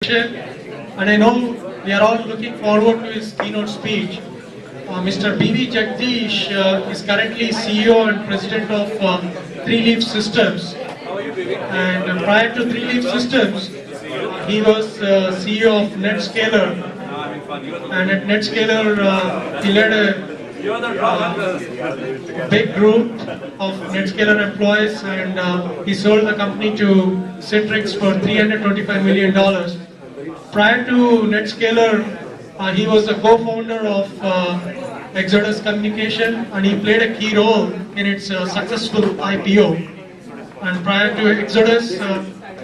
And I know we are all looking forward to his keynote speech. Mr. B.V. Jagadeesh is currently CEO and President of Three Leaf Systems. And prior to Three Leaf Systems, he was CEO of NetScaler. And at NetScaler, he led a big group of NetScaler employees, and he sold the company to Citrix for $325 million. Prior to NetScaler, he was the co-founder of Exodus Communication, and he played a key role in its successful IPO. And prior to Exodus,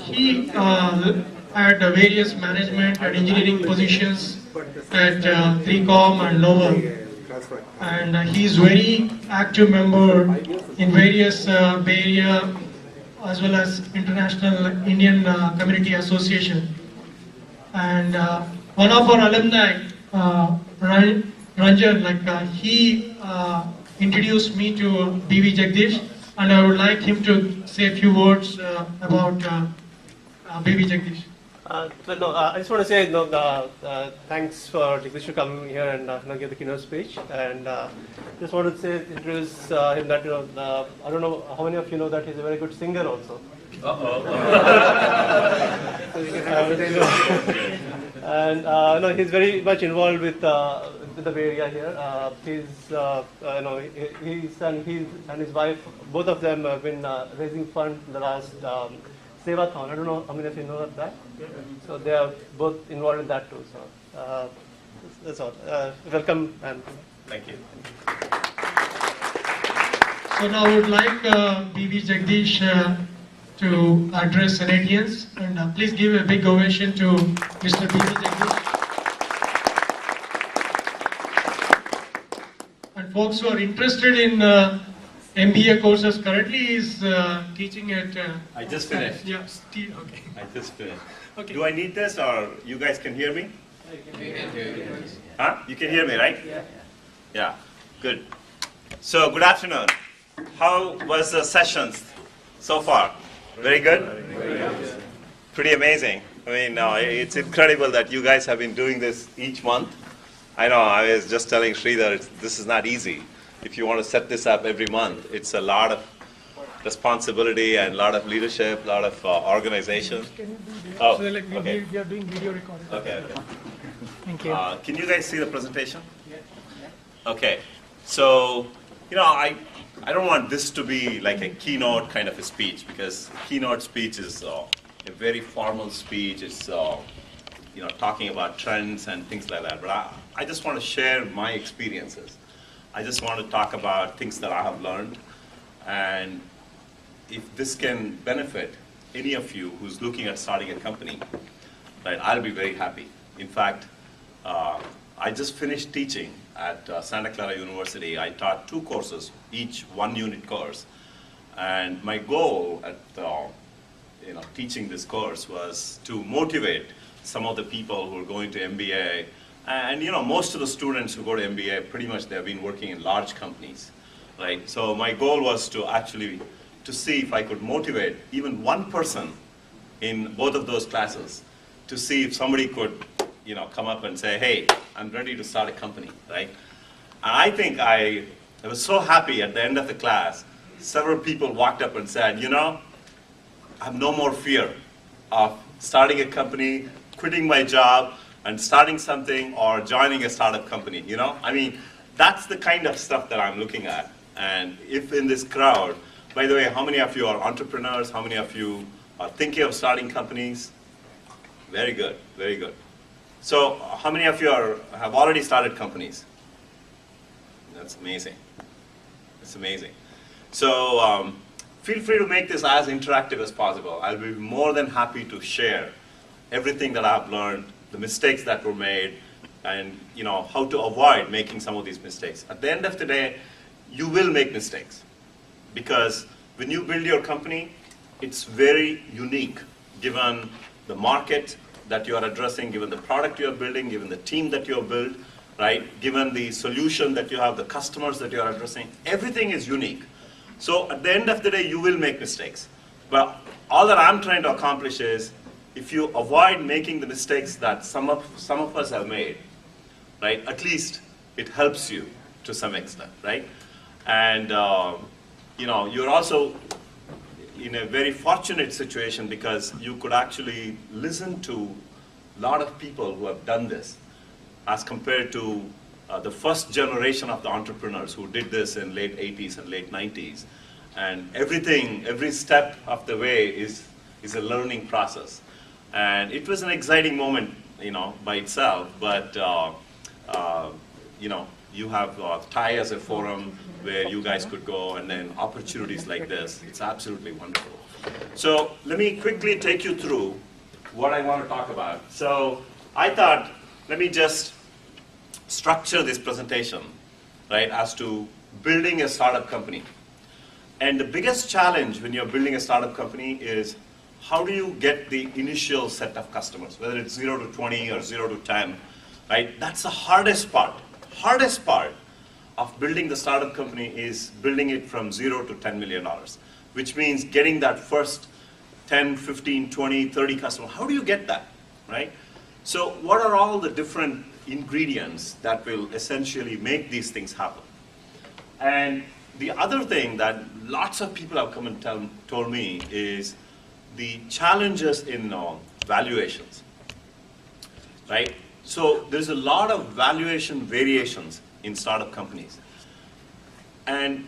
he had various management and engineering positions at 3Com and Novel. And he is very active member in various Bay Area as well as International Indian Community Association. And one of our alumni, Ranjan, he introduced me to B.V. Jagadeesh, and I would like him to say a few words about B.V. Jagadeesh. I just want to say thanks for Jagadeesh to come here and give the keynote speech. And just wanted to say, introduce him that I don't know how many of you know that he's a very good singer also. And he's very much involved with the Bay Area here. He and his wife, both of them have been raising funds in the last Sevathon. I don't know how many of you know of that. So they are both involved in that too. So that's all. Welcome and thank you. So now I would like B.V. Jagadeesh to address NITians, and please give a big ovation to Mr. B.V. Jagadeesh. And folks who are interested in MBA courses, currently is teaching at... I just finished. Yeah, okay. I just finished. Okay. Do I need this, or you guys can hear me? You can hear you. Huh? You can hear me, right? Yeah. Yeah, good. So, good afternoon. How was the sessions so far? Very good? Very good. Pretty amazing. I mean, it's incredible that you guys have been doing this each month. I know, I was just telling Sridhar, this is not easy. If you want to set this up every month, it's a lot of responsibility and a lot of leadership, a lot of organization. Can you do this? Oh, So okay. we are doing video recording. Okay. Thank you. Can you guys see the presentation? Okay. So, I don't want this to be like a keynote kind of a speech, because keynote speech is a very formal speech. It's talking about trends and things like that. But I just want to share my experiences. I just want to talk about things that I have learned, and if this can benefit any of you who's looking at starting a company, right, I'll be very happy. In fact, I just finished teaching at Santa Clara University. I taught 2 courses, each 1-unit course, and my goal at teaching this course was to motivate some of the people who are going to MBA. And most of the students who go to MBA, pretty much they've been working in large companies, right? So my goal was to actually see if I could motivate even one person in both of those classes to see if somebody could, come up and say, hey, I'm ready to start a company, right? And I think I was so happy at the end of the class, several people walked up and said, I have no more fear of starting a company, quitting my job, and starting something or joining a startup company, I mean, that's the kind of stuff that I'm looking at. And if in this crowd, by the way, how many of you are entrepreneurs? How many of you are thinking of starting companies? Very good, very good. So how many of you have already started companies? That's amazing. It's amazing. So feel free to make this as interactive as possible. I'll be more than happy to share everything that I've learned, the mistakes that were made, and how to avoid making some of these mistakes. At the end of the day, you will make mistakes, because when you build your company, it's very unique given the market that you are addressing, given the product you are building, given the team that you have built, right? Given the solution that you have, the customers that you are addressing, everything is unique. So at the end of the day, you will make mistakes. But all that I'm trying to accomplish is, if you avoid making the mistakes that some of us have made, right, at least it helps you to some extent, right? And you're also in a very fortunate situation because you could actually listen to a lot of people who have done this as compared to the first generation of the entrepreneurs who did this in late 80s and late 90s. And every step of the way is a learning process. And it was an exciting moment, by itself, but you have TIE as a forum where you guys could go, and then opportunities like this. It's absolutely wonderful. So let me quickly take you through what I want to talk about. So I thought, let me just structure this presentation, right, as to building a startup company. And the biggest challenge when you're building a startup company is how do you get the initial set of customers, whether it's 0 to 20 or 0 to 10, right? That's the hardest part. Hardest part of building the startup company is building it from 0 to $10 million, which means getting that first 10, 15, 20, 30 customers. How do you get that, right? So what are all the different ingredients that will essentially make these things happen? And the other thing that lots of people have come and told me is the challenges in valuations, right? So there's a lot of valuation variations in startup companies. And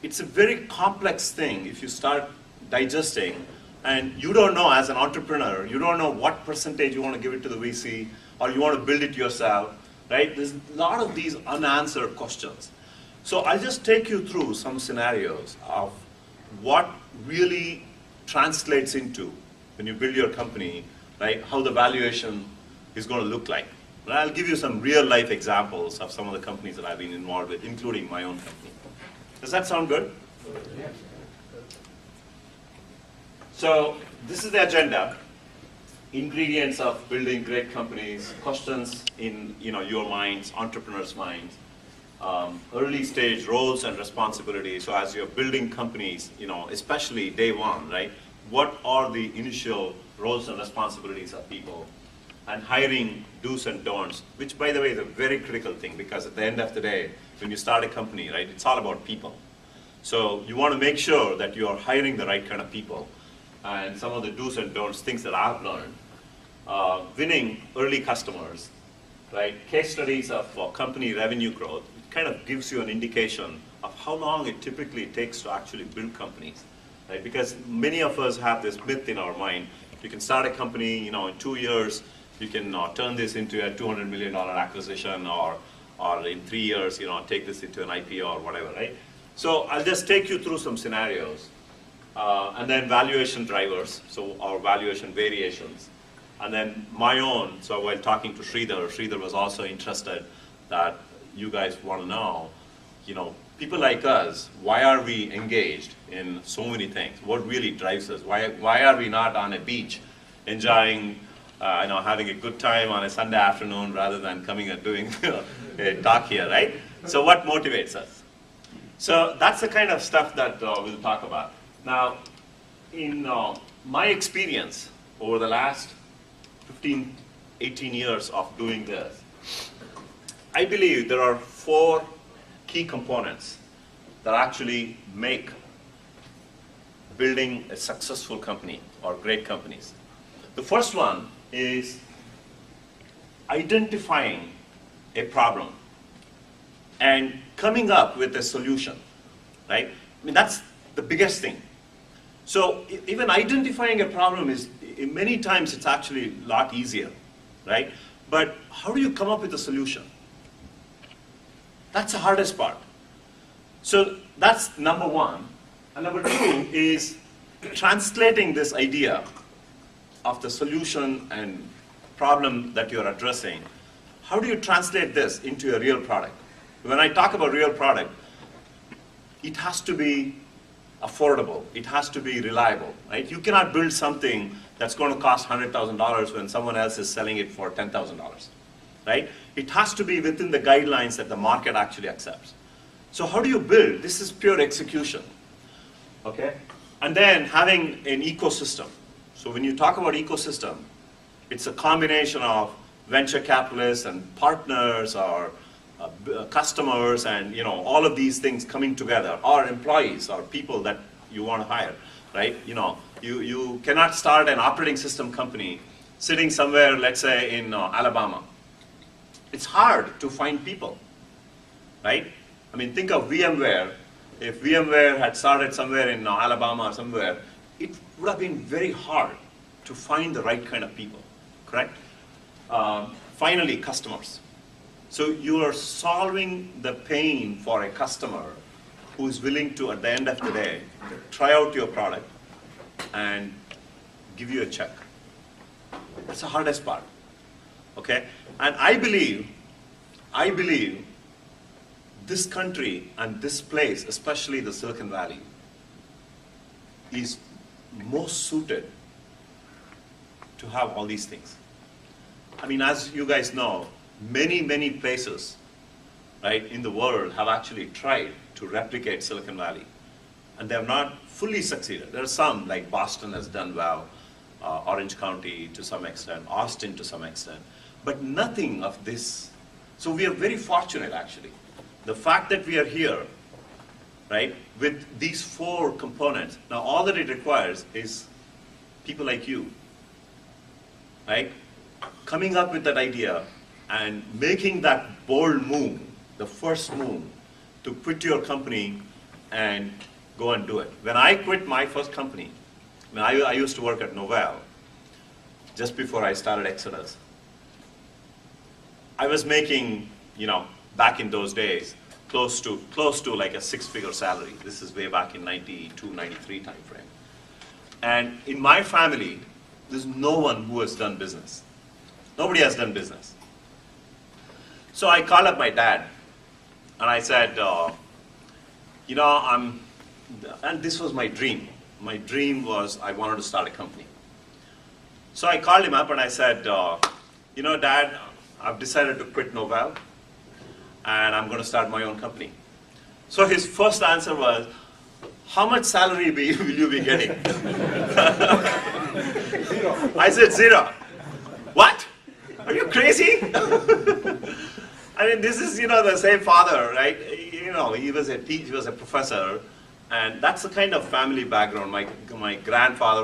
it's a very complex thing if you start digesting, and you don't know, as an entrepreneur, you don't know what percentage you want to give it to the VC, or you want to build it yourself, right? There's a lot of these unanswered questions. So I'll just take you through some scenarios of what really translates into, when you build your company, right, how the valuation is going to look like. But I'll give you some real life examples of some of the companies that I've been involved with, including my own company. Does that sound good? Yeah. So this is the agenda. Ingredients of building great companies, questions in your minds, entrepreneurs' minds, early stage roles and responsibilities. So as you're building companies, especially day one, right? What are the initial roles and responsibilities of people? And hiring do's and don'ts, which by the way is a very critical thing, because at the end of the day, when you start a company, right, it's all about people. So you want to make sure that you are hiring the right kind of people. And some of the do's and don'ts, things that I've learned, winning early customers, right? Case studies of company revenue growth, it kind of gives you an indication of how long it typically takes to actually build companies, right? Because many of us have this myth in our mind. You can start a company, in 2 years, you can turn this into a $200 million acquisition, or in 3 years, take this into an IPO or whatever, right? So I'll just take you through some scenarios. And then valuation drivers, so our valuation variations. And then my own, so while talking to Sridhar was also interested that you guys want to know, people like us, why are we engaged in so many things? What really drives us? Why are we not on a beach enjoying, having a good time on a Sunday afternoon rather than coming and doing a talk here, right? So what motivates us? So that's the kind of stuff that we'll talk about. Now, in my experience over the last 15, 18 years of doing this, I believe there are 4 key components that actually make building a successful company or great companies. The first one is identifying a problem and coming up with a solution, right? I mean, that's the biggest thing. So even identifying a problem is, many times it's actually a lot easier, right? But how do you come up with a solution? That's the hardest part. So that's number one. And number 2 is translating this idea of the solution and problem that you're addressing. How do you translate this into a real product? When I talk about real product, it has to be affordable. It has to be reliable, right? You cannot build something that's going to cost $100,000 when someone else is selling it for $10,000, right? It has to be within the guidelines that the market actually accepts. So how do you build? This is pure execution, okay? And then having an ecosystem. So when you talk about ecosystem, it's a combination of venture capitalists and partners or customers and all of these things coming together, or employees or people that you want to hire, right? You cannot start an operating system company sitting somewhere, let's say in Alabama. It's hard to find people, right? I mean, think of VMware. If VMware had started somewhere in Alabama or somewhere, it would have been very hard to find the right kind of people, correct? Finally, customers. So you are solving the pain for a customer who is willing to, at the end of the day, try out your product and give you a check. That's the hardest part, okay? And I believe this country and this place, especially the Silicon Valley, is most suited to have all these things. I mean, as you guys know, many places, right, in the world have actually tried to replicate Silicon Valley, and they have not fully succeeded. There are some, like Boston has done well, Orange County to some extent, Austin to some extent, but nothing of this. So we are very fortunate, actually. The fact that we are here, right, with these 4 components. Now, all that it requires is people like you, right, coming up with that idea and making that bold move, the first move, to quit your company and go and do it. When I quit my first company, I used to work at Novell just before I started Exodus. I was making, back in those days, close to like a 6-figure salary. This is way back in 92, 93 time frame. And in my family, there's no one who has done business. Nobody has done business. So I called up my dad, and I said, and this was my dream. My dream was I wanted to start a company. So I called him up and I said, Dad, I've decided to quit Novell, and I'm going to start my own company. So his first answer was, how much salary will you be getting? I said, 0. What? Are you crazy? I mean, this is, the same father, right? He was a professor, and that's the kind of family background. My grandfather